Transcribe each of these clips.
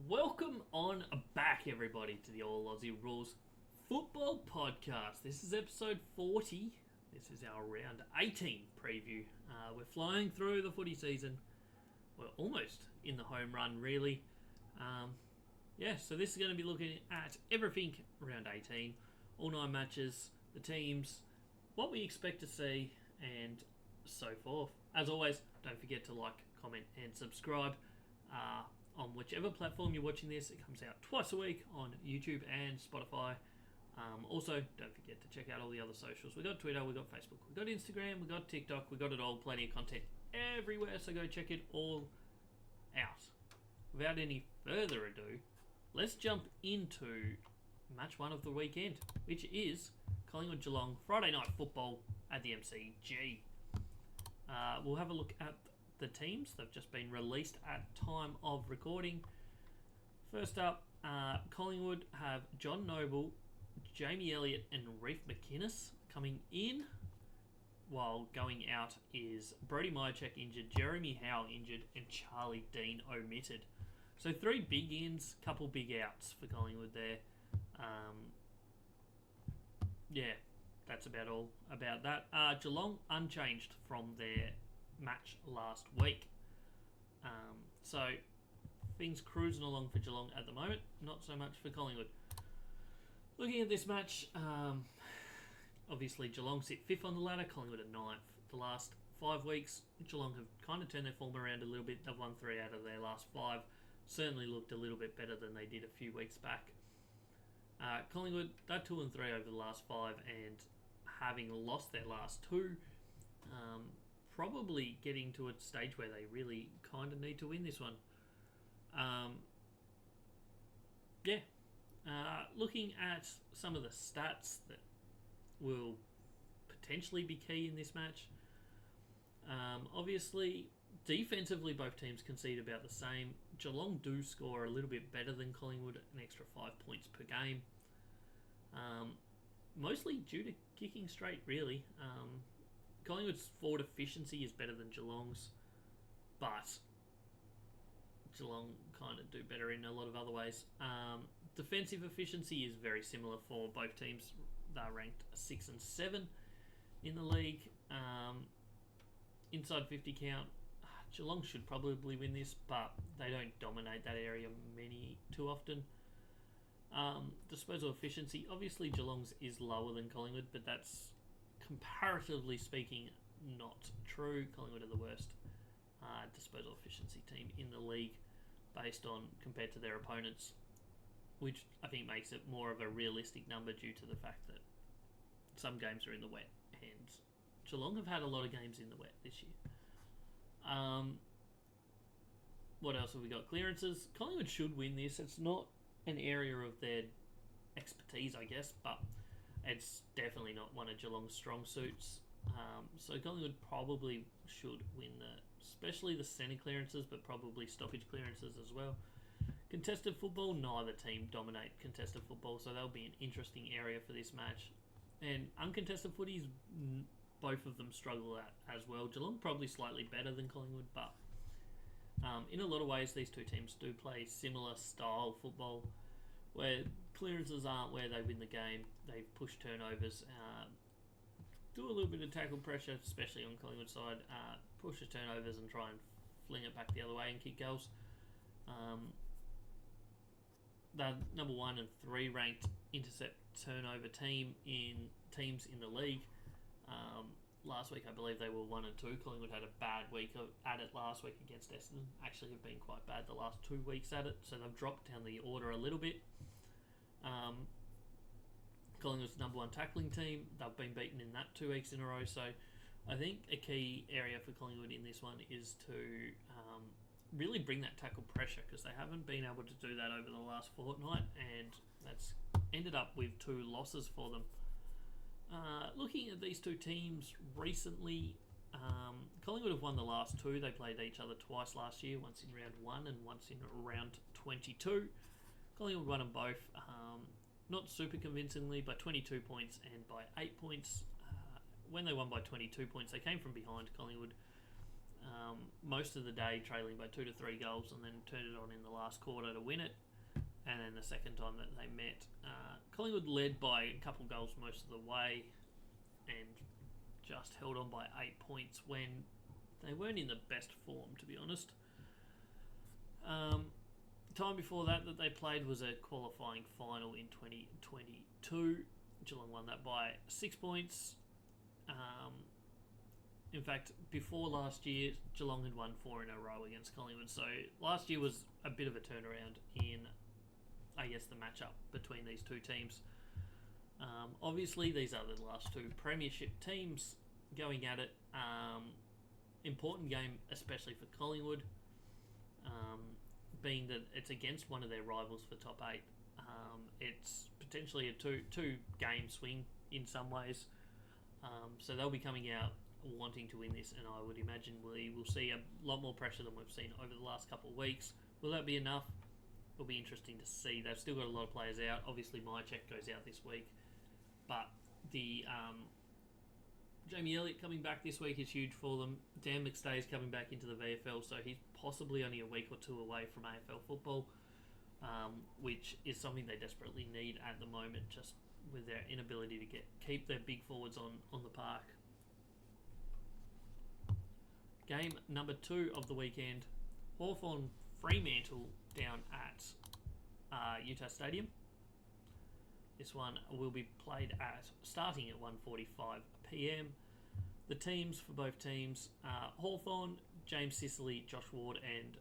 Welcome on back, everybody, to the All Aussie Rules Football Podcast. This is episode 40. This is our round 18 preview. We're flying through the footy season. We're almost in the home run, really. So this is going to be looking at everything round 18, all 9 matches, the teams, what we expect to see, and so forth. As always, don't forget to like, comment, and subscribe. On whichever platform you're watching this. It comes out twice a week on YouTube and Spotify. Also, don't forget to check out all the other socials. We got Twitter, we got Facebook, we got Instagram, we got TikTok, we got it all. Plenty of content everywhere, so go check it all out. Without any further ado, let's jump into match 1 of the weekend, which is Collingwood Geelong Friday night football at the MCG. We'll have a look at the teams. They've just been released at time of recording. First up, Collingwood have John Noble, Jamie Elliott and Reef McInnes coming in, while going out is Brody Myercheck injured, Jeremy Howe injured, and Charlie Dean omitted. So 3 big ins, couple big outs for Collingwood there. That's about all about that. Geelong unchanged from their match last week. So things cruising along for Geelong at the moment, not so much for Collingwood. Looking at this match, obviously Geelong sit 5th on the ladder, Collingwood at 9th. The last 5 weeks, Geelong have kind of turned their form around a little bit. They've won 3 out of their last 5. Certainly looked a little bit better than they did a few weeks back. Collingwood, they're 2-3 over the last 5, and having lost their last 2, probably getting to a stage where they really kind of need to win this one. Looking at some of the stats that will potentially be key in this match. Obviously, defensively, both teams concede about the same. Geelong do score a little bit better than Collingwood, an extra 5 points per game. Mostly due to kicking straight, really. Collingwood's forward efficiency is better than Geelong's, but Geelong kind of do better in a lot of other ways. Defensive efficiency is very similar for both teams. They're ranked 6 and 7 in the league. Inside 50 count, Geelong should probably win this, but they don't dominate that area too often. Disposal efficiency, obviously Geelong's is lower than Collingwood, but that's comparatively speaking not true. Collingwood are the worst disposal efficiency team in the league compared to their opponents, which I think makes it more of a realistic number due to the fact that some games are in the wet, and Geelong have had a lot of games in the wet this year. What else have we got? Clearances. Collingwood should win this. It's not an area of their expertise, I guess, but it's definitely not one of Geelong's strong suits. So Collingwood probably should win especially the centre clearances, but probably stoppage clearances as well. Contested football, neither team dominate contested football, so that'll be an interesting area for this match. And uncontested footies, both of them struggle at as well. Geelong probably slightly better than Collingwood, but in a lot of ways these two teams do play similar style football, where clearances aren't where they win the game. They push turnovers, do a little bit of tackle pressure, especially on Collingwood side, push the turnovers and try and fling it back the other way and kick goals. The number 1 and 3 ranked intercept turnover teams in the league. Last week I believe they were 1 and 2. Collingwood had a bad week at it last week against Essendon. Actually have been quite bad the last 2 weeks at it, so they've dropped down the order a little bit. Collingwood's number 1 tackling team. They've been beaten in that 2 weeks in a row, so I think a key area for Collingwood in this one is to really bring that tackle pressure, because they haven't been able to do that over the last fortnight, and that's ended up with 2 losses for them. Looking at these 2 teams recently, Collingwood have won the last 2. They played each other twice last year, once in round 1 and once in round 22. Collingwood won them both, not super convincingly, by 22 points and by 8 points. When they won by 22 points, they came from behind. Collingwood most of the day trailing by 2 to 3 goals, and then turned it on in the last quarter to win it. And then the second time that they met, Collingwood led by a couple goals most of the way and just held on by 8 points when they weren't in the best form, to be honest. Time before that they played was a qualifying final in 2022. Geelong won that by 6 points. In fact, before last year, Geelong had won 4 in a row against Collingwood. So last year was a bit of a turnaround in, I guess, the matchup between these two teams. Obviously, these are the last two premiership teams going at it. Important game, especially for Collingwood, being that it's against one of their rivals for top 8. It's potentially a two game swing in some ways. So they'll be coming out wanting to win this, and I would imagine we will see a lot more pressure than we've seen over the last couple of weeks. Will that be enough? It'll be interesting to see. They've still got a lot of players out. Obviously, my check goes out this week, but the Jamie Elliott coming back this week is huge for them. Dan McStay's coming back into the VFL, so he's possibly only a week or two away from AFL football, which is something they desperately need at the moment, just with their inability to keep their big forwards on the park. Game number 2 of the weekend, Hawthorn Fremantle down at Utah Stadium. This one will be played starting at 1:45 p.m. The teams for both teams, Hawthorn, James Sicily, Josh Ward and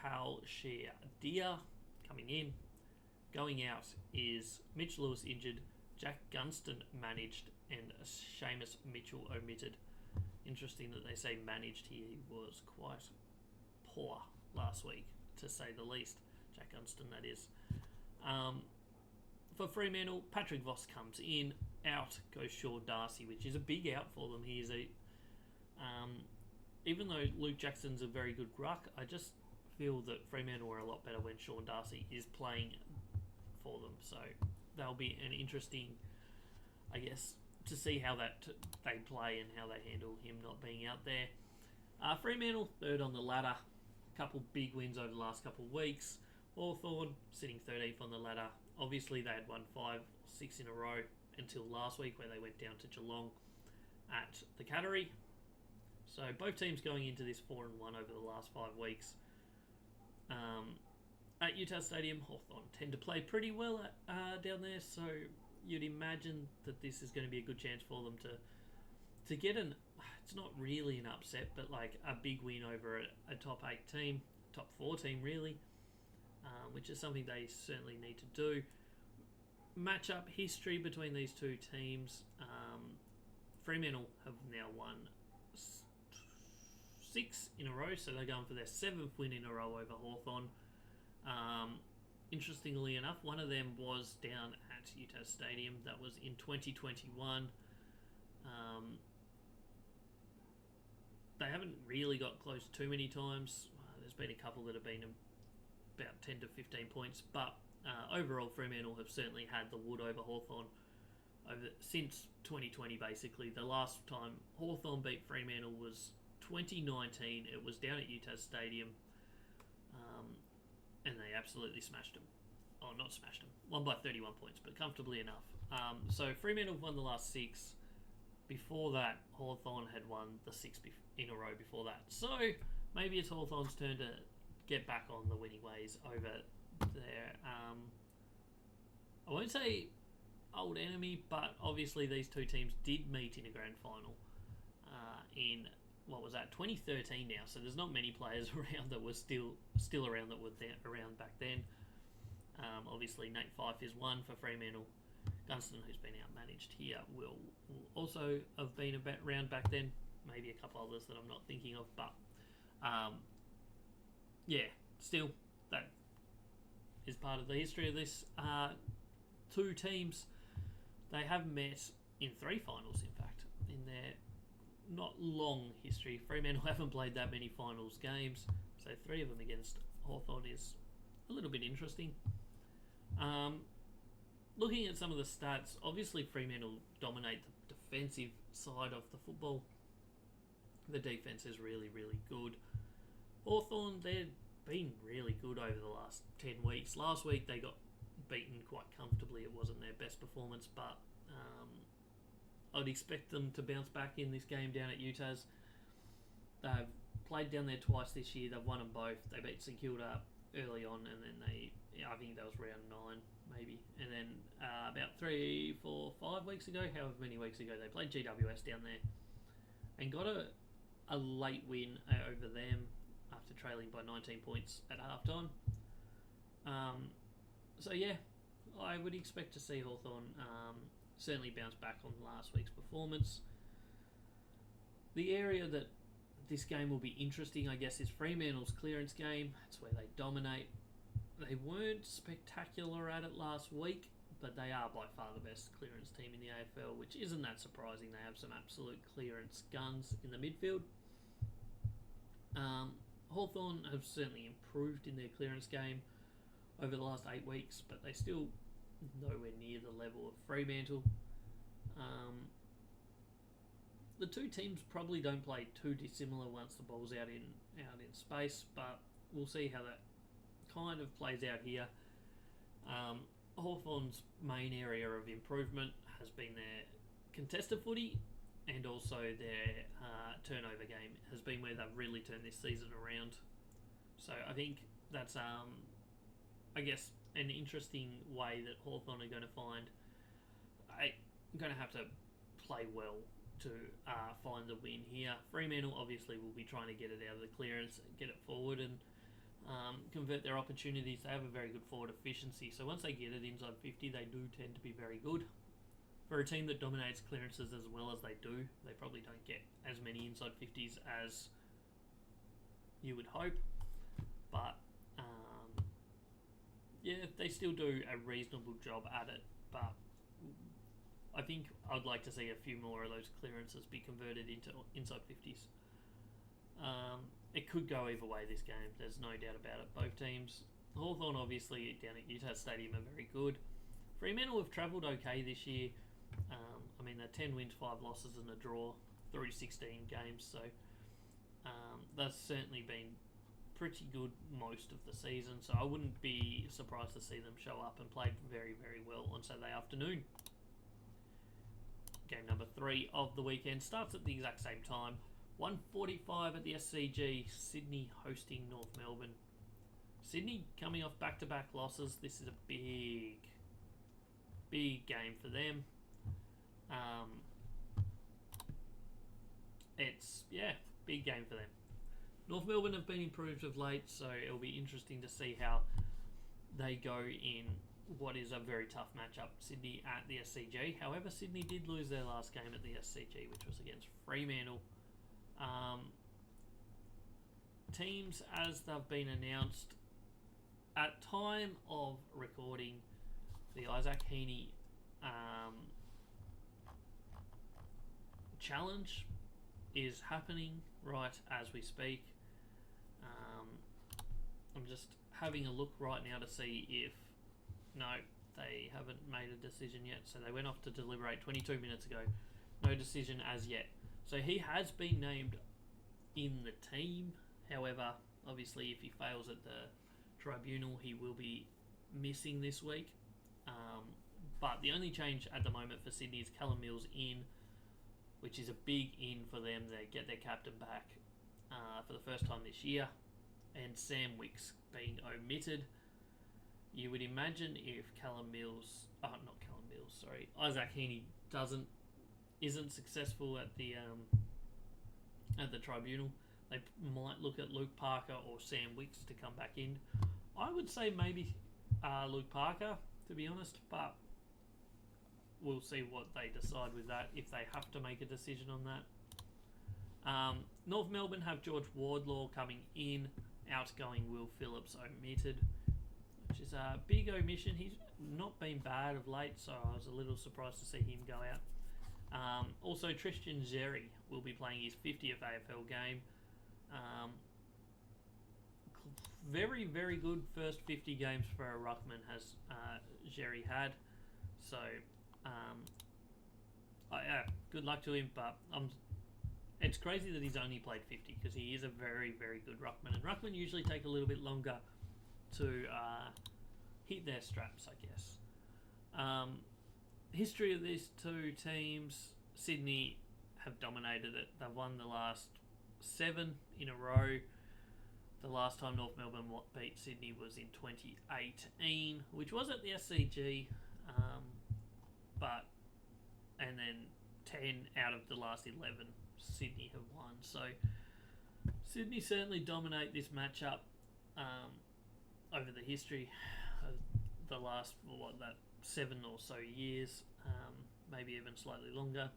Carl Shear coming in. Going out is Mitch Lewis injured, Jack Gunston managed and Seamus Mitchell omitted. Interesting that they say managed here. He was quite poor last week, to say the least. Jack Gunston, that is. For Fremantle, Patrick Voss comes in. Out goes Sean Darcy, which is a big out for them. He is even though Luke Jackson's a very good ruck, I just feel that Fremantle are a lot better when Sean Darcy is playing for them. So that'll be an interesting, I guess, to see how they play and how they handle him not being out there. Fremantle, third on the ladder. A couple big wins over the last couple of weeks. Hawthorn sitting 13th on the ladder. Obviously, they had won 5 or 6 in a row until last week, where they went down to Geelong at the Cattery. So both teams going into this 4-1 over the last 5 weeks. At Utah Stadium, Hawthorn tend to play pretty well down there, so you'd imagine that this is going to be a good chance for them to get it's not really an upset, but like a big win over a top 8 team, top 4 team really, which is something they certainly need to do. Matchup history between these two teams. Fremantle have now won 6 in a row, so they're going for their 7th win in a row over Hawthorn. Interestingly enough, one of them was down at Utah Stadium. That was in 2021. They haven't really got close too many times. There's been a couple that have been about 10 to 15 points, but overall Fremantle have certainly had the wood over Hawthorn since 2020 basically. The last time Hawthorn beat Fremantle was 2019. It was down at Utah Stadium, and they absolutely smashed them. Oh, not smashed them. Won by 31 points, but comfortably enough. So Fremantle won the last 6. Before that, Hawthorn had won the 6 in a row before that. So maybe it's Hawthorn's turn to get back on the winning ways over there. I won't say old enemy, but obviously these two teams did meet in a grand final in, 2013 now. So there's not many players around that were still around that were around back then. Obviously Nate Fyfe is one for Fremantle. Gunston, who's been outmanaged here, will also have been around back then. Maybe a couple others that I'm not thinking of, but still, that is part of the history of this. Two teams, they have met in 3 finals, in fact, in their not long history. Fremantle haven't played that many finals games, so 3 of them against Hawthorn is a little bit interesting. Looking at some of the stats, obviously Fremantle dominate the defensive side of the football. The defence is really, really good. Hawthorn, they've been really good over the last 10 weeks. Last week they got beaten quite comfortably. It wasn't their best performance, but I'd expect them to bounce back in this game down at Utah's. They've played down there twice this year. They've won them both. They beat St Kilda early on, and then I think that was round 9 maybe. And then about 3, 4, 5 weeks ago, however many weeks ago, they played GWS down there and got a late win over them after trailing by 19 points at halftime. So yeah, I would expect to see Hawthorn certainly bounce back on last week's performance. The area that this game will be interesting, I guess, is Fremantle's clearance game. That's where they dominate. They weren't spectacular at it last week, but they are by far the best clearance team in the AFL, which isn't that surprising. They have some absolute clearance guns in the midfield. Hawthorn have certainly improved in their clearance game over the last 8 weeks, but they still nowhere near the level of Fremantle. The two teams probably don't play too dissimilar once the ball's out in space, but we'll see how that kind of plays out here. Hawthorn's main area of improvement has been their contested footy, and also their turnover game has been where they've really turned this season around. So I think that's I guess an interesting way that Hawthorn are going to find. Going to have to play well to find the win here. Fremantle obviously will be trying to get it out of the clearance, get it forward, and convert their opportunities. They have a very good forward efficiency, so once they get it inside 50, they do tend to be very good. For a team that dominates clearances as well as they do, they probably don't get as many inside 50s as you would hope, but yeah, they still do a reasonable job at it. But I think I'd like to see a few more of those clearances be converted into inside 50s. It could go either way this game, there's no doubt about it. Both teams, Hawthorn obviously down at Utah Stadium are very good. Fremantle have travelled okay this year. I mean, they're 10 wins, 5 losses and a draw through 16 games, so that's certainly been pretty good most of the season, so I wouldn't be surprised to see them show up and play very, very well on Saturday afternoon. Game number 3 of the weekend starts at the exact same time. 1:45 at the SCG, Sydney hosting North Melbourne. Sydney coming off back-to-back losses. This is a big game for them. Big game for them. North Melbourne have been improved of late, so it'll be interesting to see how they go in what is a very tough matchup, Sydney at the SCG. However, Sydney did lose their last game at the SCG, which was against Fremantle. Teams as they've been announced at time of recording, the Isaac Heaney challenge is happening right as we speak. I'm just having a look right now to see if they haven't made a decision yet. So they went off to deliberate 22 minutes ago. No decision as yet. So he has been named in the team. However, obviously if he fails at the tribunal, he will be missing this week. But the only change at the moment for Sydney is Callum Mills in, which is a big in for them. They get their captain back for the first time this year, and Sam Wicks being omitted. You would imagine if Isaac Heaney isn't successful at the tribunal, they might look at Luke Parker or Sam Wicks to come back in. I would say maybe Luke Parker, to be honest, but we'll see what they decide with that, if they have to make a decision on that. North Melbourne have George Wardlaw coming in, outgoing Will Phillips omitted, which is a big omission. He's not been bad of late, so I was a little surprised to see him go out. Also, Tristan Xerri will be playing his 50th AFL game. Very, very good first 50 games for a ruckman has Xerri had. So, good luck to him, but It's crazy that he's only played 50 because he is a very, very good ruckman. And ruckman usually take a little bit longer to hit their straps, I guess. History of these two teams, Sydney have dominated it. They've won the last 7 in a row. The last time North Melbourne beat Sydney was in 2018, which was at the SCG, and then 10 out of the last 11 Sydney have won. So Sydney certainly dominate this matchup over the history of the last 7 or so years, maybe even slightly longer.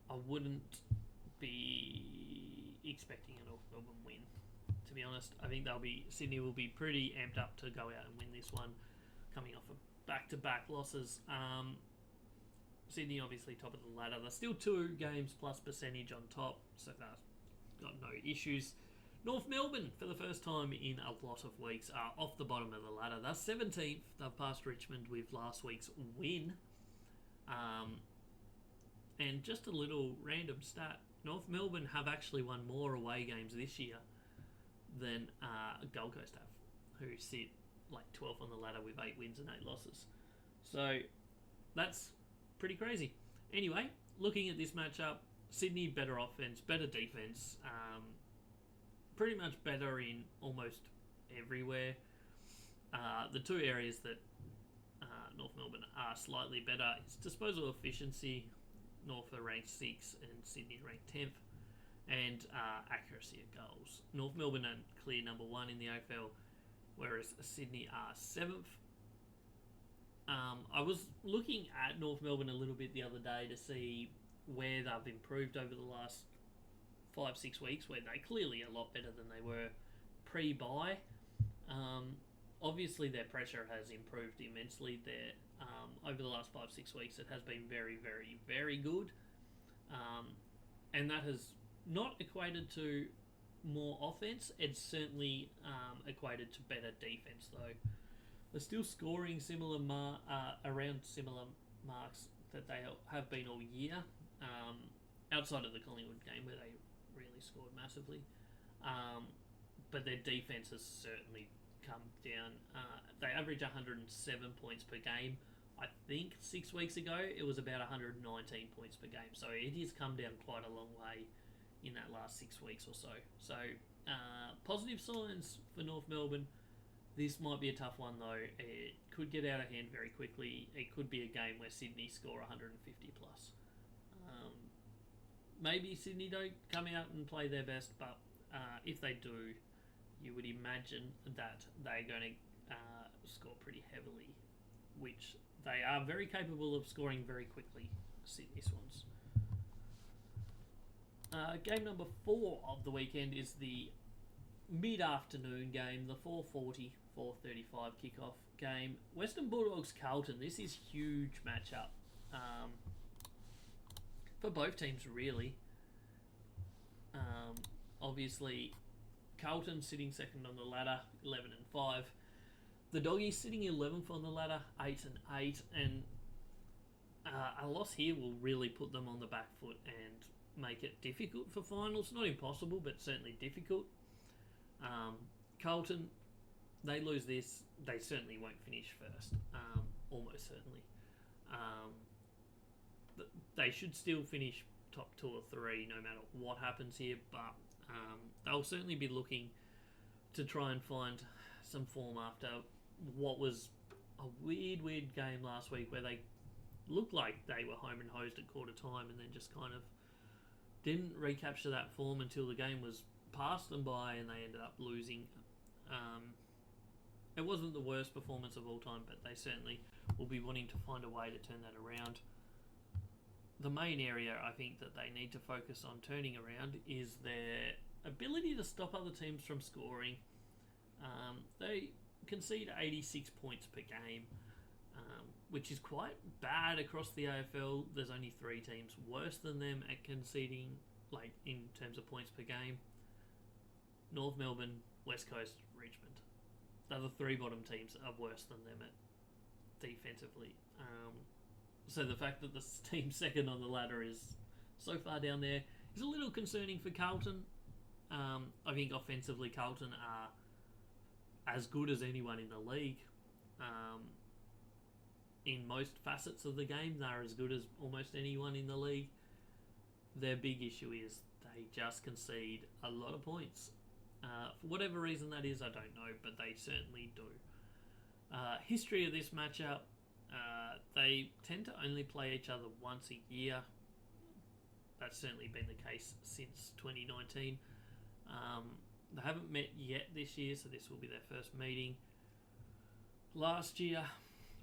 I wouldn't be expecting a North Melbourne win, to be honest. I think Sydney will be pretty amped up to go out and win this one, coming off of back-to-back losses. Sydney obviously top of the ladder. They're still 2 games plus percentage on top, so they've got no issues. North Melbourne, for the first time in a lot of weeks, are off the bottom of the ladder. They're 17th. They've passed Richmond with last week's win. And just a little random stat, North Melbourne have actually won more away games this year than Gold Coast have, who sit like 12th on the ladder with 8 wins and 8 losses. So that's pretty crazy. Anyway, looking at this matchup, Sydney better offense, better defense, pretty much better in almost everywhere. The 2 areas that North Melbourne are slightly better is disposal efficiency. North are ranked 6th and Sydney ranked 10th, and accuracy of goals. North Melbourne are clear number 1 in the AFL, whereas Sydney are 7th. I was looking at North Melbourne a little bit the other day to see where they've improved over the last 5-6 weeks, where they're clearly a lot better than they were pre-bye. Obviously, their pressure has improved immensely. Over the last 5-6 weeks, it has been very, very, very good. And that has not equated to more offense. It's certainly equated to better defense, though. They're still scoring around similar marks that they have been all year, outside of the Collingwood game where they really scored massively. But their defense has certainly come down. They average 107 points per game. I think 6 weeks ago it was about 119 points per game. So it has come down quite a long way in that last 6 weeks or so. So positive signs for North Melbourne. This might be a tough one though. It could get out of hand very quickly. It could be a game where Sydney score 150 plus. Maybe Sydney don't come out and play their best, but if they do, you would imagine that they're going to score pretty heavily, which they are very capable of scoring very quickly, Sydney Swans. Game number 4 of the weekend is the mid-afternoon game, the 4:40, 4:35 kickoff game. Western Bulldogs Carlton. This is huge matchup for both teams, really. Obviously, Carlton sitting second on the ladder, 11-5. The Doggies sitting 11th on the ladder, 8-8, and a loss here will really put them on the back foot and make it difficult for finals. Not impossible, but certainly difficult. Carlton, they lose this, they certainly won't finish first. Almost certainly. They should still finish top 2 or 3 no matter what happens here, but they'll certainly be looking to try and find some form after what was a weird game last week where they looked like they were home and hosed at quarter time and then just kind of didn't recapture that form until the game was past them by and they ended up losing. It wasn't the worst performance of all time, but they certainly will be wanting to find a way to turn that around. The main area I think that they need to focus on turning around is their ability to stop other teams from scoring. They concede 86 points per game, which is quite bad across the AFL. There's only 3 teams worse than them at conceding, like in terms of points per game. North Melbourne, West Coast, Richmond. The other 3 bottom teams are worse than them at defensively. So the fact that the team second on the ladder is so far down there is a little concerning for Carlton. I think offensively Carlton are as good as anyone in the league. In most facets of the game, they're as good as almost anyone in the league. Their big issue is they just concede a lot of points. For whatever reason that is, I don't know, but they certainly do. History of this matchup, they tend to only play each other once a year. That's certainly been the case since 2019. They haven't met yet this year, so this will be their first meeting. Last year,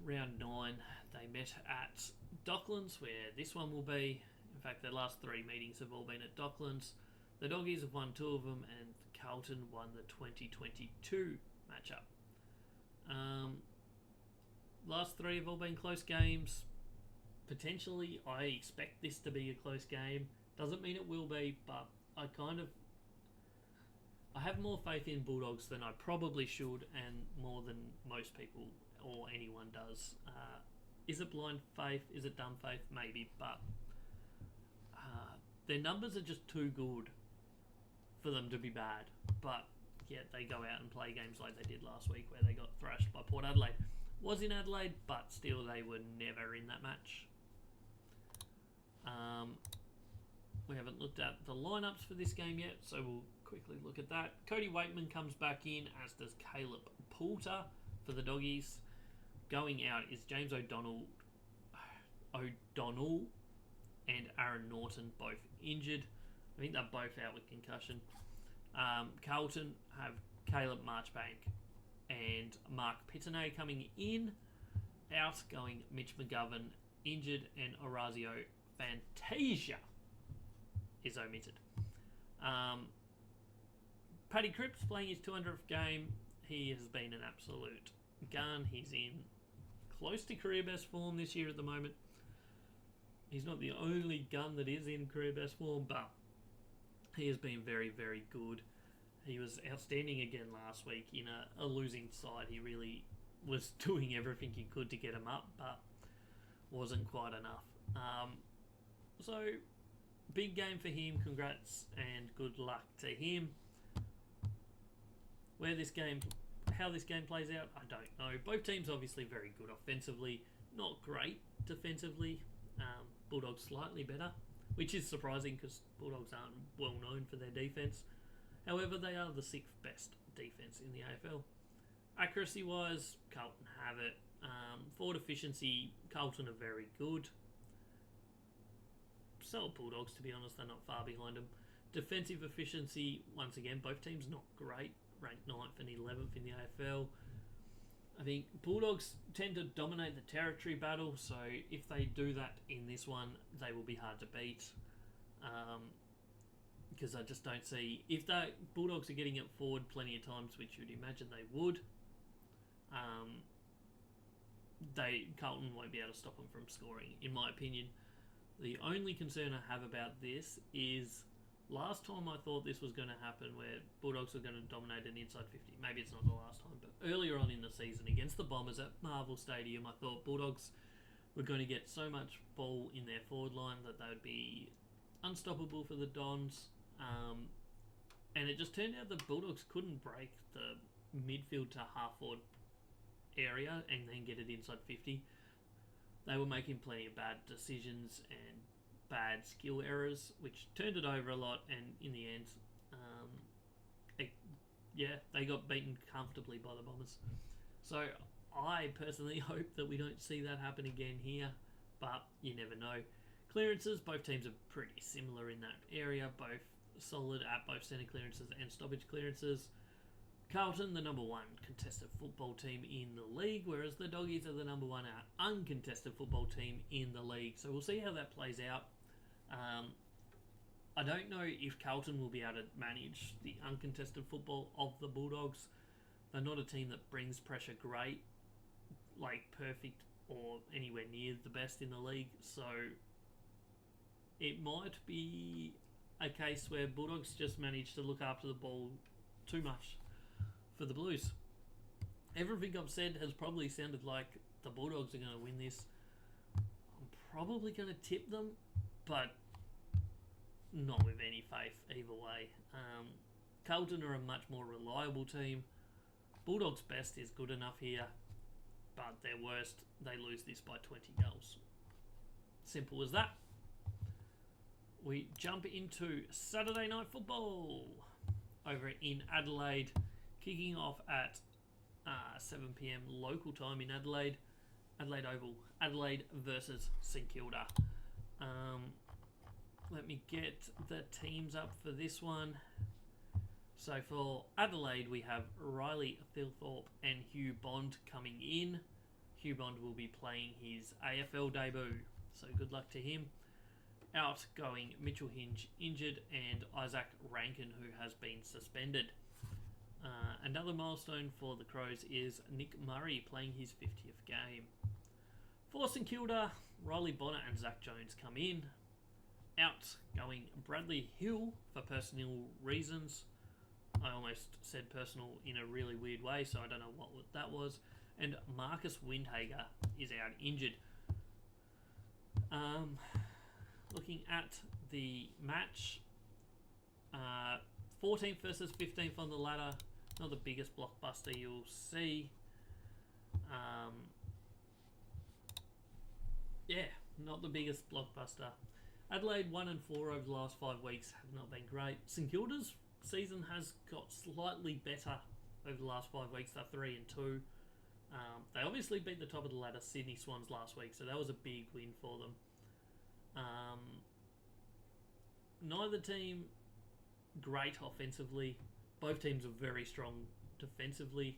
round 9, they met at Docklands, where this one will be. In fact, their last 3 meetings have all been at Docklands. The Doggies have won 2 of them, and Carlton won the 2022 matchup. Last 3 have all been close games. Potentially, I expect this to be a close game. Doesn't mean it will be, but I have more faith in Bulldogs than I probably should, and more than most people or anyone does. Is it blind faith? Is it dumb faith? Maybe, but their numbers are just too good for them to be bad. But yet they go out and play games like they did last week, where they got thrashed by Port Adelaide. Was in Adelaide, but still they were never in that match. We haven't looked at the lineups for this game yet, so we'll quickly look at that. Cody Waitman comes back in, as does Caleb Poulter for the Doggies. Going out is James O'Donnell and Aaron Norton, both injured. I think they're both out with concussion. Carlton have Caleb Marchbank and Mark Pittenay coming in. Out going Mitch McGovern, injured, and Orazio Fantasia is omitted. Paddy Cripps playing his 200th game. He has been an absolute gun. He's in close to career best form this year at the moment. He's not the only gun that is in career best form, but he has been very, very good. He was outstanding again last week in a losing side. He really was doing everything he could to get him up, but wasn't quite enough. So, big game for him. Congrats and good luck to him. How this game plays out, I don't know. Both teams obviously very good offensively, not great defensively. Bulldogs slightly better, which is surprising because Bulldogs aren't well known for their defense. However, they are the 6th best defense in the AFL. Accuracy wise, Carlton have it. Forward efficiency, Carlton are very good. So Bulldogs, to be honest, they're not far behind them. Defensive efficiency, once again, both teams not great. Ranked 9th and 11th in the AFL. I think Bulldogs tend to dominate the territory battle, so if they do that in this one, they will be hard to beat. Because I just don't see... If the Bulldogs are getting it forward plenty of times, which you'd imagine they would, Carlton won't be able to stop them from scoring, in my opinion. The only concern I have about this is... Last time I thought this was going to happen, where Bulldogs were going to dominate an inside 50. Maybe it's not the last time, but earlier on in the season against the Bombers at Marvel Stadium, I thought Bulldogs were going to get so much ball in their forward line that they would be unstoppable for the Dons. And it just turned out the Bulldogs couldn't break the midfield to half-forward area and then get it inside 50. They were making plenty of bad decisions and bad skill errors, which turned it over a lot, and in the end, they got beaten comfortably by the Bombers. So I personally hope that we don't see that happen again here, but you never know. Clearances, both teams are pretty similar in that area, both solid at both centre clearances and stoppage clearances. Carlton, the number 1 contested football team in the league, whereas the Doggies are the number 1 uncontested football team in the league. So we'll see how that plays out. I don't know if Carlton will be able to manage the uncontested football of the Bulldogs. They're not a team that brings pressure great, like perfect or anywhere near the best in the league. So it might be a case where Bulldogs just manage to look after the ball too much for the Blues. Everything I've said has probably sounded like the Bulldogs are going to win this. I'm probably going to tip them, but not with any faith either way. Carlton are a much more reliable team. Bulldogs' best is good enough here, but their worst, they lose this by 20 goals. Simple as that. We jump into Saturday night football over in Adelaide, kicking off at 7 p.m. local time in Adelaide. Adelaide Oval. Adelaide versus St Kilda. Let me get the teams up for this one. So for Adelaide, we have Riley Thilthorpe and Hugh Bond coming in. Hugh Bond will be playing his AFL debut, so good luck to him. Outgoing Mitchell Hinge injured, and Isaac Rankin, who has been suspended. Another milestone for the Crows is Nick Murray playing his 50th game. For St Kilda, Riley Bonner and Zach Jones come in. Outgoing Bradley Hill for personal reasons. I almost said personal in a really weird way, so I don't know what that was. And Marcus Windhager is out injured. Looking at the match, 14th versus 15th on the ladder. Not the biggest blockbuster you'll see. Not the biggest blockbuster. Adelaide 1 and 4 over the last 5 weeks have not been great. St Kilda's season has got slightly better over the last 5 weeks. They're 3 and 2. They obviously beat the top of the ladder Sydney Swans last week, so that was a big win for them. Neither team great offensively. Both teams are very strong defensively,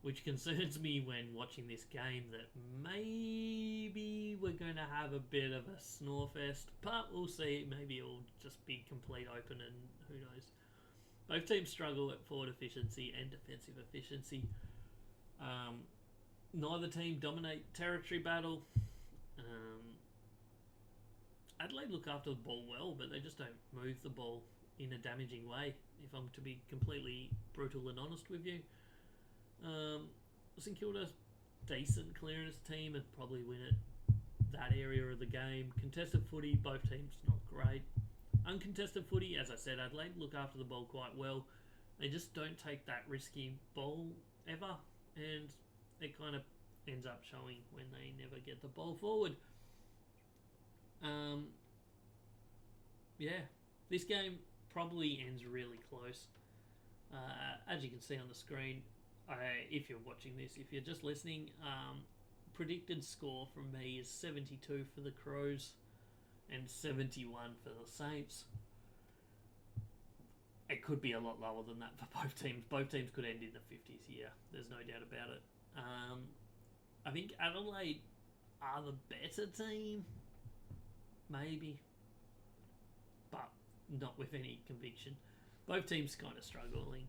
which concerns me when watching this game that maybe we're going to have a bit of a snore fest, but we'll see. Maybe it'll just be complete open and who knows. Both teams struggle at forward efficiency and defensive efficiency. Neither team dominate territory battle. Adelaide look after the ball well, but they just don't move the ball in a damaging way, if I'm to be completely brutal and honest with you. St Kilda's decent clearance team and probably win it that area of the game. Contested footy, both teams not great. Uncontested footy, as I said, Adelaide look after the ball quite well. They just don't take that risky ball ever, and it kind of ends up showing when they never get the ball forward. This game probably ends really close. As you can see on the screen, if you're watching this, if you're just listening, predicted score from me is 72 for the Crows and 71 for the Saints. It could be a lot lower than that for both teams. Both teams could end in the 50s here. There's no doubt about it. I think Adelaide are the better team. Maybe. But not with any conviction. Both teams kind of struggling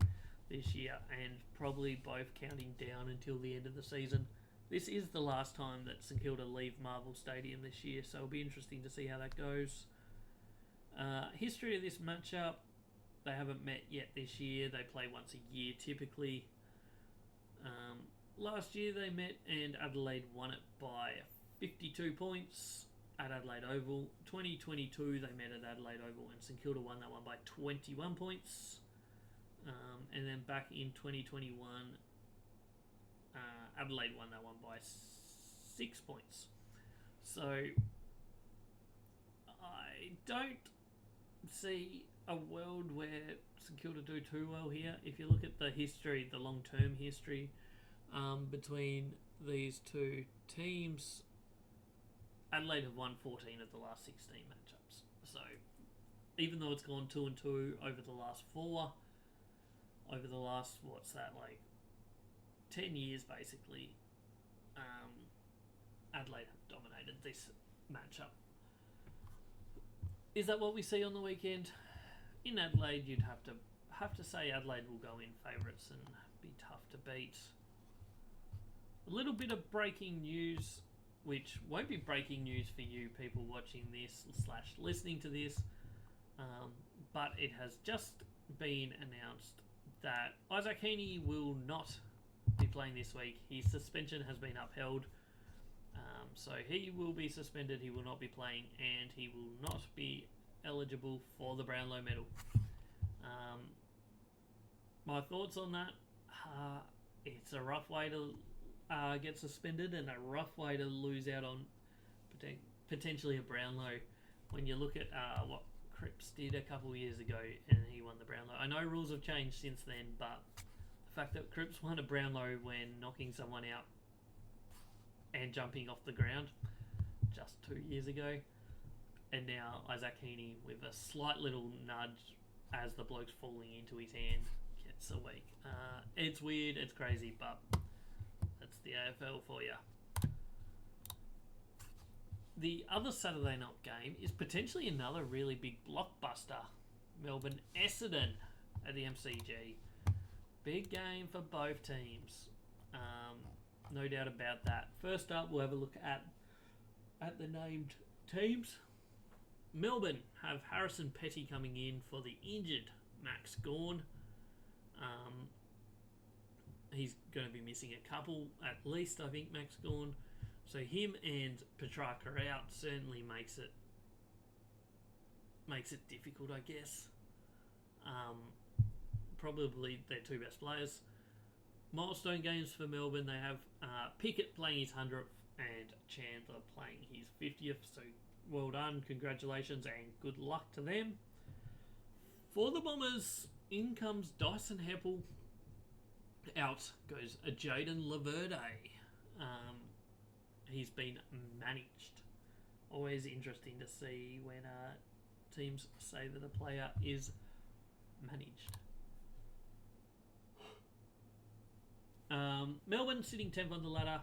this year and probably both counting down until the end of the season. This is the last time that St Kilda leave Marvel Stadium this year, so it'll be interesting to see how that goes. History of this matchup, they haven't met yet this year. They play once a year typically. Last year they met and Adelaide won it by 52 points at Adelaide Oval. 2022 they met at Adelaide Oval and St Kilda won that one by 21 points. And then back in 2021, Adelaide won that one by 6 points. So I don't see a world where St Kilda do too well here. If you look at the history, the long-term history between these two teams, Adelaide have won 14 of the last 16 matchups. So even though it's gone 2-2 over the last 4, over the last, 10 years basically, Adelaide have dominated this matchup. Is that what we see on the weekend? In Adelaide, you'd have to say Adelaide will go in favourites and be tough to beat. A little bit of breaking news, which won't be breaking news for you people watching this / listening to this, but it has just been announced that Isaac Heaney will not be playing this week. His suspension has been upheld, so he will be suspended. He will not be playing, and he will not be eligible for the Brownlow medal. My thoughts on that, it's a rough way to get suspended and a rough way to lose out on potentially a Brownlow. When you look at what Cripps did a couple of years ago and he won the Brownlow. I know rules have changed since then, but the fact that Cripps won a Brownlow when knocking someone out and jumping off the ground just 2 years ago, and now Isaac Heaney with a slight little nudge as the bloke's falling into his hand gets a week. It's weird, it's crazy, but that's the AFL for you. The other Saturday night game is potentially another really big blockbuster. Melbourne Essendon at the MCG. Big game for both teams. No doubt about that. First up, we'll have a look at the named teams. Melbourne have Harrison Petty coming in for the injured Max Gawn. He's going to be missing a couple, at least, I think, Max Gawn. So him and Petrarca out certainly makes it difficult, I guess. Probably their two best players. Milestone games for Melbourne. They have Pickett playing his 100th and Chandler playing his 50th. So well done, congratulations, and good luck to them. For the Bombers, in comes Dyson Heppel. Out goes Jaden Laverde. He's been managed. Always interesting to see when teams say that a player is managed. Melbourne sitting 10th on the ladder.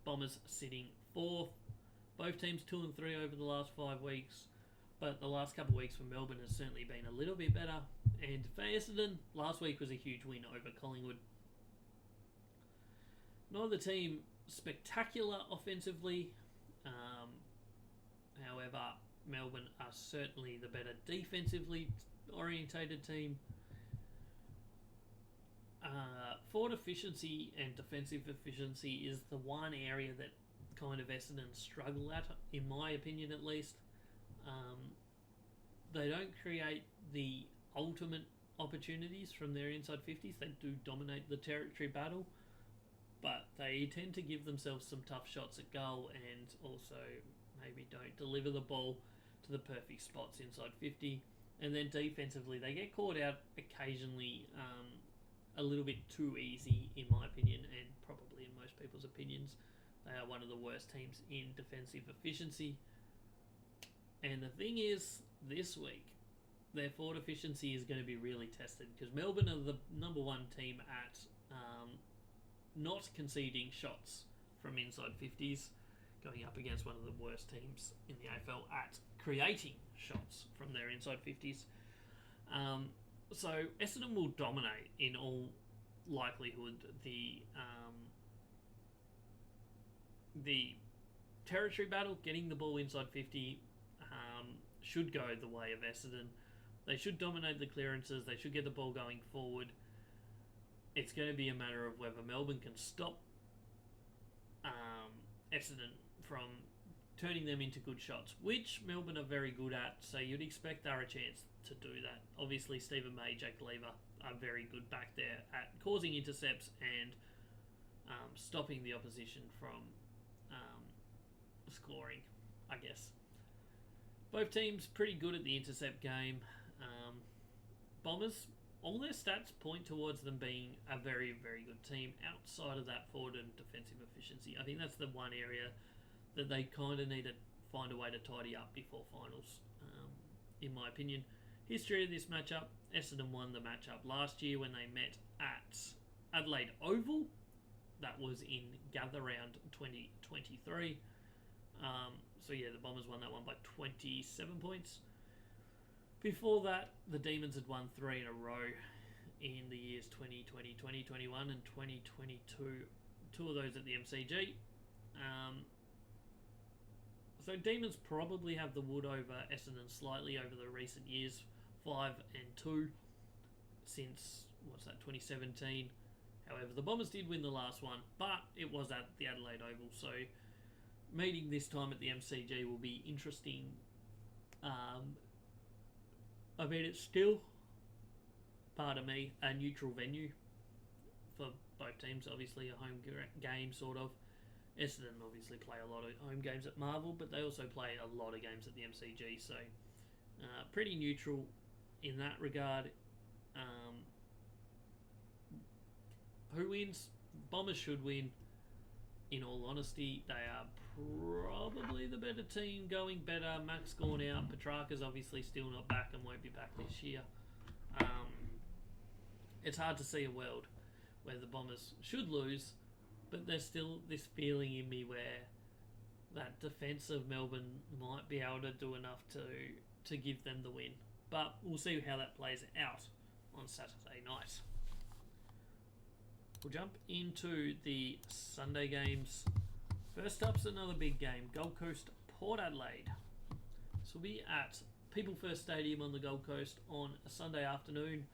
Bombers sitting 4th. Both teams 2 and 3 over the last 5 weeks. But the last couple of weeks for Melbourne has certainly been a little bit better. And for Essendon, last week was a huge win over Collingwood. Neither team spectacular offensively. However, Melbourne are certainly the better defensively orientated team. Forward efficiency and defensive efficiency is the one area that kind of Essendon struggle at, in my opinion at least. They don't create the ultimate opportunities from their inside 50s. They do dominate the territory battle, but they tend to give themselves some tough shots at goal and also maybe don't deliver the ball to the perfect spots inside 50. And then defensively, they get caught out occasionally a little bit too easy, in my opinion, and probably in most people's opinions. They are one of the worst teams in defensive efficiency. And the thing is, this week, their forward efficiency is going to be really tested because Melbourne are the number one team at not conceding shots from inside 50s, going up against one of the worst teams in the AFL at creating shots from their inside 50s. So Essendon will dominate in all likelihood the territory battle. Getting the ball inside 50 should go the way of Essendon. They should dominate the clearances. They should get the ball going forward. It's going to be a matter of whether Melbourne can stop Essendon from turning them into good shots, which Melbourne are very good at, so you'd expect they're a chance to do that. Obviously, Stephen May, Jake Lever are very good back there at causing intercepts and stopping the opposition from scoring, I guess. Both teams pretty good at the intercept game. Bombers, all their stats point towards them being a very, very good team outside of that forward and defensive efficiency. I think that's the one area that they kind of need to find a way to tidy up before finals, in my opinion. History of this matchup, Essendon won the matchup last year when they met at Adelaide Oval. That was in Gather Round 2023. So yeah, the Bombers won that one by 27 points. Before that, the Demons had won 3 in a row in the years 2020, 2021 and 2022. 2 of those at the MCG. So Demons probably have the wood over Essendon slightly over the recent years, 5 and 2 since 2017. However, the Bombers did win the last one, but it was at the Adelaide Oval, so meeting this time at the MCG will be interesting I mean, it's still, pardon me, a neutral venue for both teams. Obviously, a home game, sort of. Essendon obviously play a lot of home games at Marvel, but they also play a lot of games at the MCG, so pretty neutral in that regard. Who wins? Bombers should win. In all honesty, they are probably the better team, going better. Mac's gone out. Petrarca's obviously still not back and won't be back this year. It's hard to see a world where the Bombers should lose, but there's still this feeling in me where that defence of Melbourne might be able to do enough to give them the win. But we'll see how that plays out on Saturday night. We'll jump into the Sunday games. First up's another big game, Gold Coast Port Adelaide. This will be at People First Stadium on the Gold Coast on a Sunday afternoon.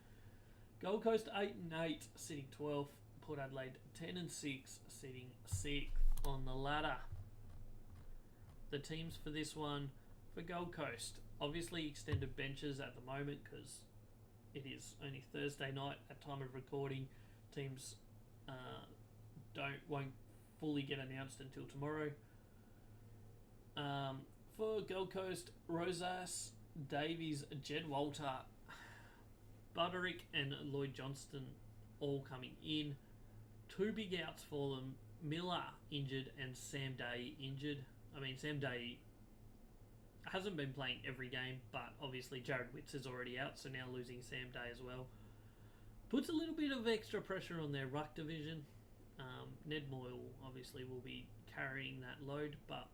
Gold Coast 8-8, sitting 12th. Port Adelaide 10-6, sitting 6th on the ladder. The teams for this one, for Gold Coast, obviously extended benches at the moment because it is only Thursday night at time of recording. Teams won't fully get announced until tomorrow. For Gold Coast, Rosas, Davies, Jed Walter, Butterick and Lloyd Johnston all coming in. Two big outs for them. Miller injured and Sam Day injured. I mean, Sam Day hasn't been playing every game, but obviously Jared Witts is already out, so now losing Sam Day as well puts a little bit of extra pressure on their ruck division. Ned Moyle obviously will be carrying that load, but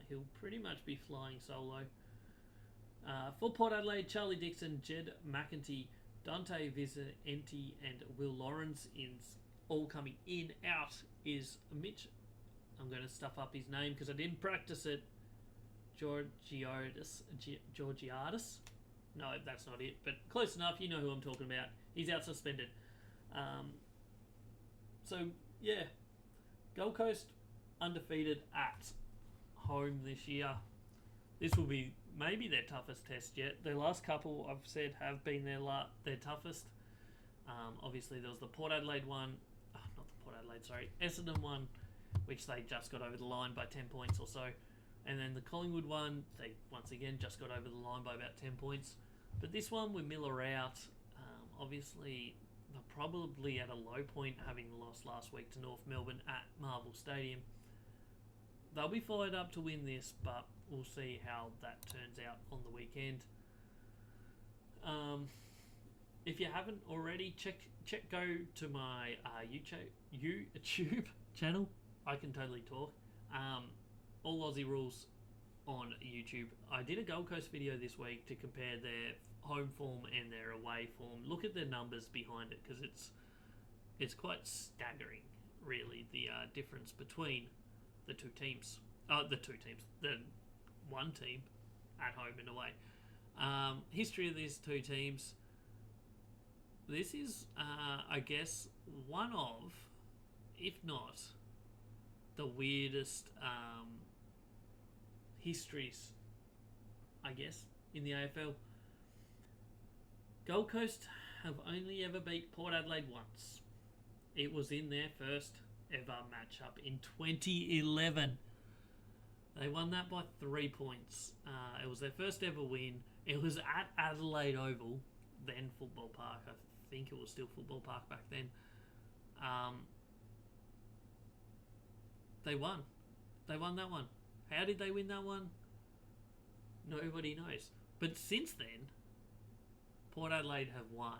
he'll pretty much be flying solo. For Port Adelaide, Charlie Dixon, Jed McEntee, Dante Vicente and Will Lawrence all coming in. Out is Mitch. I'm going to stuff up his name because I didn't practice it. Georgiadis. No, that's not it, but close enough. You know who I'm talking about. He's out suspended. So, yeah. Gold Coast undefeated at home this year. This will be maybe their toughest test yet. Their last couple, I've said, have been their toughest. Obviously, there was the Port Adelaide one. Not the Port Adelaide, sorry. Essendon one, which they just got over the line by 10 points or so. And then the Collingwood one, they once again just got over the line by about 10 points. But this one with Miller out, obviously they're probably at a low point having lost last week to North Melbourne at Marvel Stadium. They'll be fired up to win this, but we'll see how that turns out on the weekend. If you haven't already, go to my YouTube channel. I can totally talk. All Aussie Rules on YouTube. I did a Gold Coast video this week to compare their home form and their away form. Look at the numbers behind it because it's quite staggering, really, the difference between the two teams. The one team at home and away. History of these two teams. This is, I guess, one of, if not, the weirdest histories, I guess, in the AFL. Gold Coast have only ever beat Port Adelaide once. It was in their first ever matchup in 2011. They won that by 3 points. It was their first ever win. It was at Adelaide Oval, then Football Park. I think it was still Football Park back then. They won. They won that one. How did they win that one? Nobody knows. But since then, Port Adelaide have won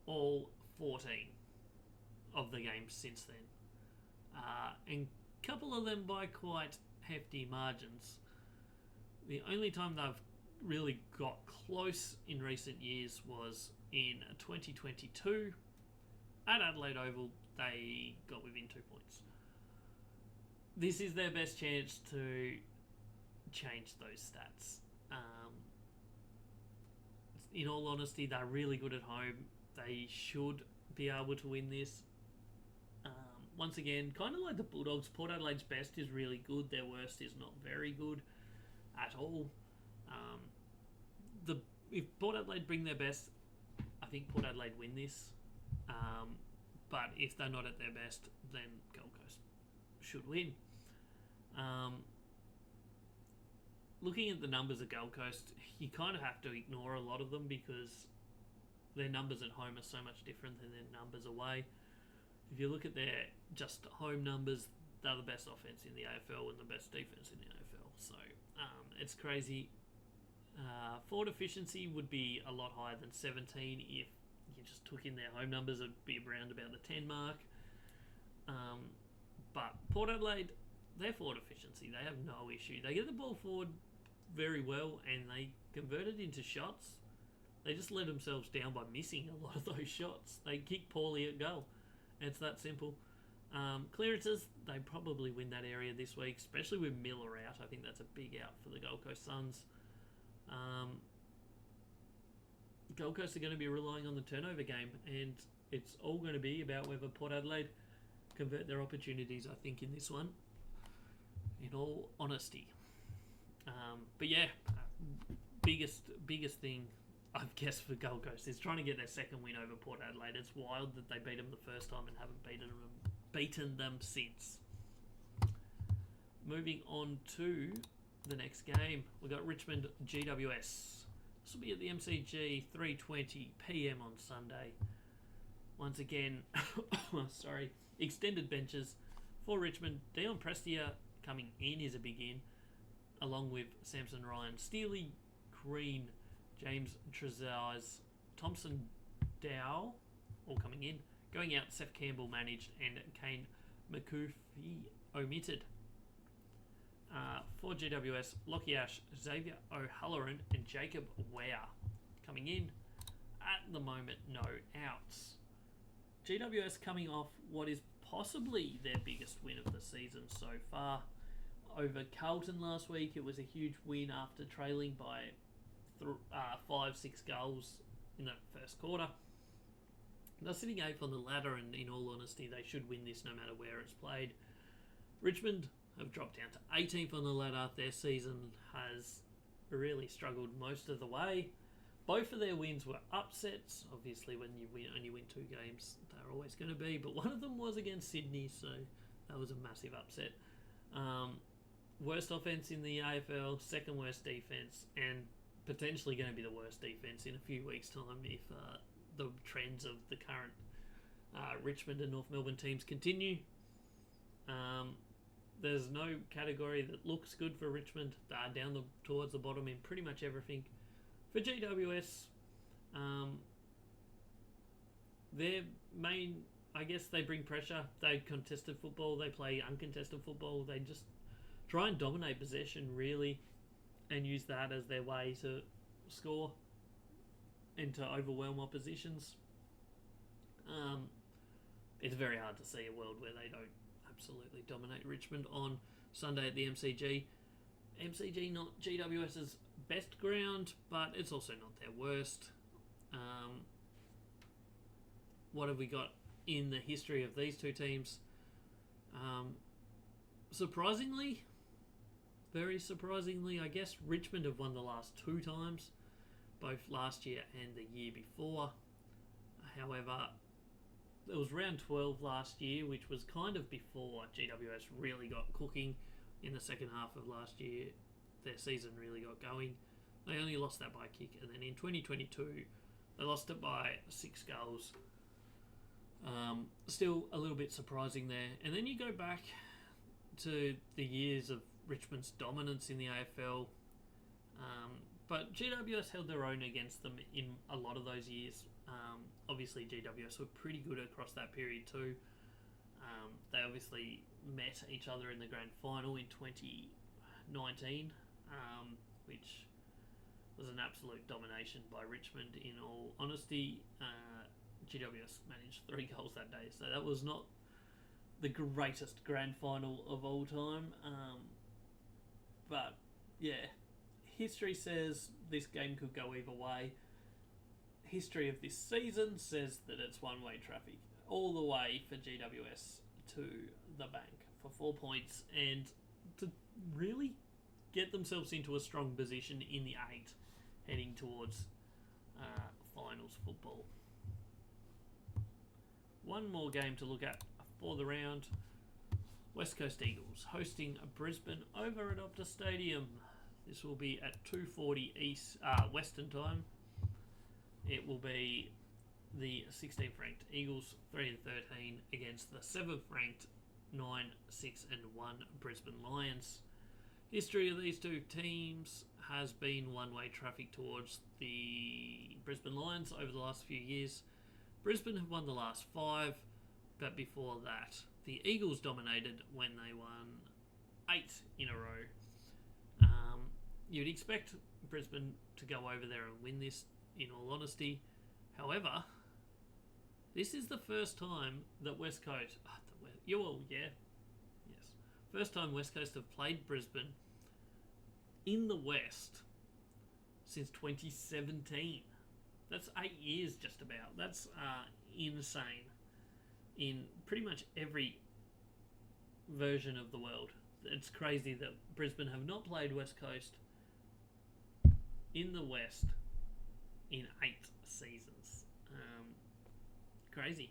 all 14 of the games since then. And a couple of them by quite hefty margins. The only time they've really got close in recent years was in 2022. At Adelaide Oval, they got within 2 points. This is their best chance to change those stats. In all honesty, they're really good at home. They should be able to win this. Once again, kind of like the Bulldogs, Port Adelaide's best is really good. Their worst is not very good at all. if Port Adelaide bring their best, I think Port Adelaide win this. But if they're not at their best, then Gold Coast should win. Looking at the numbers of Gold Coast, you kind of have to ignore a lot of them because their numbers at home are so much different than their numbers away. If you look at their just home numbers, they're the best offense in the AFL and the best defense in the AFL. So it's crazy. Forward efficiency would be a lot higher than 17 if you just took in their home numbers. It'd be around about the 10 mark. But Port Adelaide, their forward efficiency, they have no issue. They get the ball forward very well and they convert it into shots. They just let themselves down by missing a lot of those shots. They kick poorly at goal. It's that simple. Clearances, they probably win that area this week, especially with Miller out. I think that's a big out for the Gold Coast Suns. Gold Coast are going to be relying on the turnover game, and it's all going to be about whether Port Adelaide convert their opportunities, I think, in this one, in all honesty. But yeah, biggest thing, I guess, for Gold Coast is trying to get their second win over Port Adelaide. It's wild that they beat them the first time and haven't beaten them since. Moving on to the next game, we've got Richmond GWS. This will be at the MCG, 3:20 PM on Sunday. Once again, extended benches for Richmond. Dion Prestia coming in is a big in, along with Samson Ryan, Steely Green, James Trezise, Thompson Dow, all coming in. Going out, Seth Campbell managed and Kane McCoofy omitted. For GWS, Lockie Ash, Xavier O'Halloran and Jacob Ware coming in. At the moment, no outs. GWS coming off what is possibly their biggest win of the season so far. Over Carlton last week, it was a huge win after trailing by 5-6 goals in that first quarter. They're sitting 8th on the ladder, and in all honesty, they should win this no matter where it's played. Richmond have dropped down to 18th on the ladder. Their season has really struggled most of the way. Both of their wins were upsets. Obviously, when you only win 2 games, they're always going to be. But one of them was against Sydney, so that was a massive upset. Worst offense in the AFL, second worst defense, and potentially going to be the worst defense in a few weeks' time if the trends of the current Richmond and North Melbourne teams continue. There's no category that looks good for Richmond. They're down towards the bottom in pretty much everything. For GWS, their main, I guess, they bring pressure. They contested football. They play uncontested football. They just try and dominate possession, really, and use that as their way to score and to overwhelm oppositions. It's very hard to see a world where they don't absolutely dominate Richmond on Sunday at the MCG. MCG not GWS's best ground, but it's also not their worst. What have we got in the history of these two teams? Surprisingly, very surprisingly, I guess, Richmond have won the last 2 times, both last year and the year before. However, it was round 12 last year, which was kind of before GWS really got cooking. In the second half of last year, their season really got going. They only lost that by a kick, and then in 2022, they lost it by 6 goals. Still a little bit surprising there. And then you go back to the years of Richmond's dominance in the AFL, but GWS held their own against them in a lot of those years. Obviously, GWS were pretty good across that period too. They obviously met each other in the grand final in 2019, which was an absolute domination by Richmond. In all honesty, GWS managed 3 goals that day, so that was not the greatest grand final of all time. But yeah, history says this game could go either way. History of this season says that it's one-way traffic all the way for GWS to the bank for 4 points and to really get themselves into a strong position in the 8 heading towards finals football. One more game to look at for the round. West Coast Eagles hosting Brisbane over at Optus Stadium. This will be at 2:40 Western time. It will be the 16th ranked Eagles 3-13 against the 7th ranked 9-6-1 Brisbane Lions. History of these two teams has been one-way traffic towards the Brisbane Lions over the last few years. Brisbane have won the last 5, but before that, the Eagles dominated when they won 8 in a row. You'd expect Brisbane to go over there and win this, in all honesty. However, this is the first time that West Coast... First time West Coast have played Brisbane in the West since 2017. That's 8 years just about. That's insane. In pretty much every version of the world. It's crazy that Brisbane have not played West Coast in the West in 8 seasons. Crazy.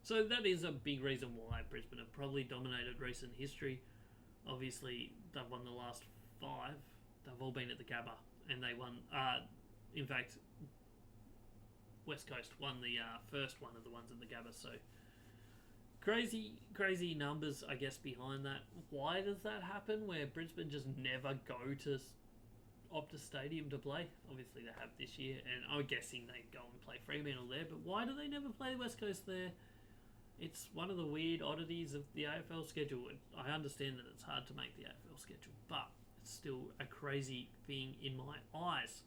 So that is a big reason why Brisbane have probably dominated recent history. Obviously, they've won the last 5. They've all been at the Gabba, and they won. In fact, West Coast won the first one of the ones at the Gabba. So crazy numbers, I guess, behind that. Why does that happen? Where Brisbane just never go to Optus Stadium to play? Obviously, they have this year, and I'm guessing they go and play Fremantle there. But why do they never play West Coast there? It's one of the weird oddities of the AFL schedule. I understand that it's hard to make the AFL schedule, but it's still a crazy thing in my eyes.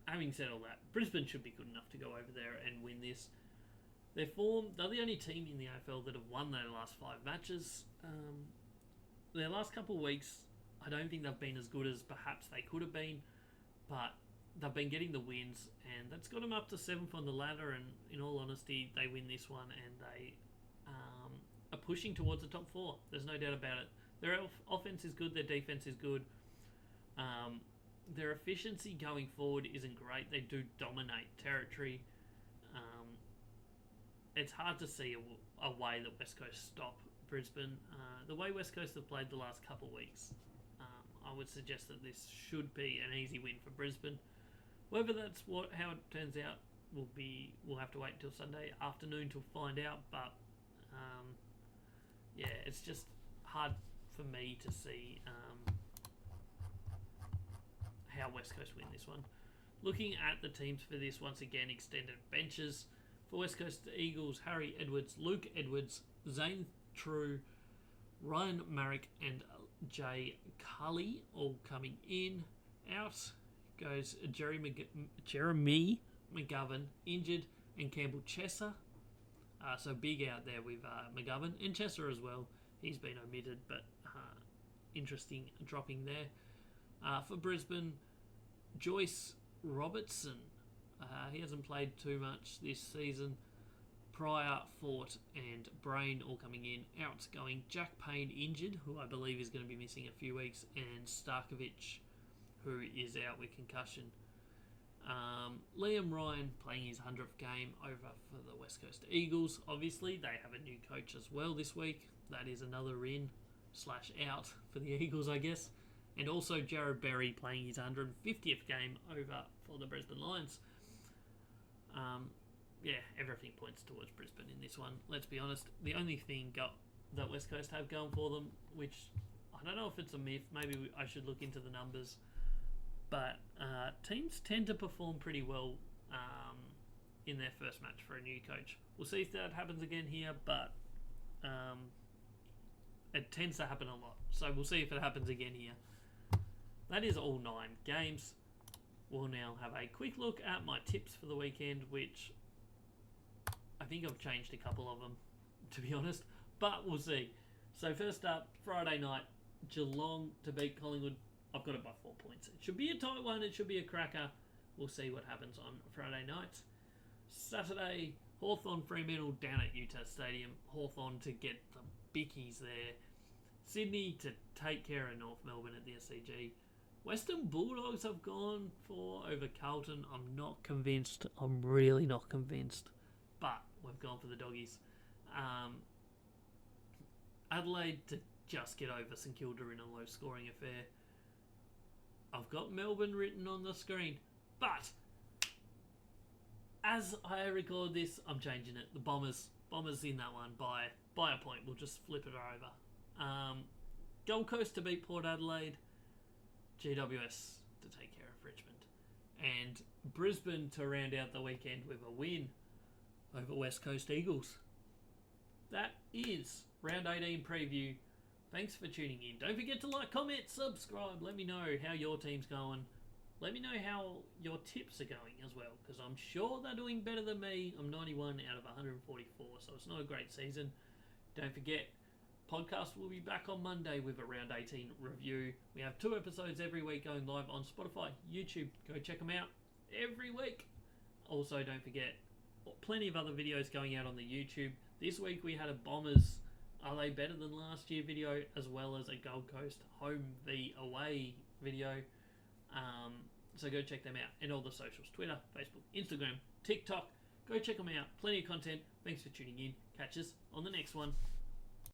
Having said all that, Brisbane should be good enough to go over there and win this. They're the only team in the AFL that have won their last 5 matches. Their last couple of weeks, I don't think they've been as good as perhaps they could have been, but they've been getting the wins, and that's got them up to 7th on the ladder, and in all honesty, they win this one, and they are pushing towards the top 4. There's no doubt about it. Their offense is good, their defense is good. Their efficiency going forward isn't great. They do dominate territory. It's hard to see a way that West Coast stop Brisbane. The way West Coast have played the last couple of weeks, I would suggest that this should be an easy win for Brisbane. Whether that's how it turns out, we'll have to wait until Sunday afternoon to find out. But it's just hard for me to see how West Coast win this one. Looking at the teams for this, once again, extended benches. For West Coast Eagles, Harry Edwards, Luke Edwards, Zane True, Ryan Marrick and Jay Cully all coming in. Out goes Jeremy McGovern, injured, and Campbell Chesser. So big out there with McGovern and Chesser as well. He's been omitted, but interesting dropping there. For Brisbane, Joyce Robertson. He hasn't played too much this season. Pryor, Fort, and Brain all coming in. Outgoing Jack Payne injured, who I believe is going to be missing a few weeks, and Starkovic, who is out with concussion. Liam Ryan playing his 100th game over for the West Coast Eagles. Obviously, they have a new coach as well this week. That is another in/out for the Eagles, I guess. And also Jared Berry playing his 150th game over for the Brisbane Lions. Everything points towards Brisbane in this one. Let's be honest. The only thing that West Coast have going for them, which I don't know if it's a myth, maybe I should look into the numbers, but teams tend to perform pretty well in their first match for a new coach. We'll see if that happens again here, but it tends to happen a lot. So we'll see if it happens again here. That is all 9 games. We'll now have a quick look at my tips for the weekend, which I think I've changed a couple of them, to be honest, but we'll see. So first up, Friday night, Geelong to beat Collingwood. I've got it by 4 points. It should be a tight one. It should be a cracker. We'll see what happens on Friday night. Saturday, Hawthorn Fremantle down at Utah Stadium. Hawthorn to get the bickies there. Sydney to take care of North Melbourne at the SCG. Western Bulldogs I've gone for over Carlton. I'm not convinced. I'm really not convinced. But we've gone for the doggies. Adelaide to just get over St Kilda in a low-scoring affair. I've got Melbourne written on the screen. But as I record this, I'm changing it. The Bombers in that one by a point. We'll just flip it over. Gold Coast to beat Port Adelaide. GWS to take care of Richmond. And Brisbane to round out the weekend with a win over West Coast Eagles. That is round 18 preview. Thanks for tuning in. Don't forget to like, comment, subscribe. Let me know how your team's going. Let me know how your tips are going as well, because I'm sure they're doing better than me. I'm 91 out of 144, so it's not a great season. Don't forget, podcast will be back on Monday with a round 18 review. We have 2 episodes every week going live on Spotify, YouTube. Go check them out every week. Also, don't forget, plenty of other videos going out on the YouTube. This week we had a Bombers Are They Better Than Last Year video, as well as a Gold Coast Home v Away video. So go check them out. And all the socials, Twitter, Facebook, Instagram, TikTok. Go check them out. Plenty of content. Thanks for tuning in. Catch us on the next one.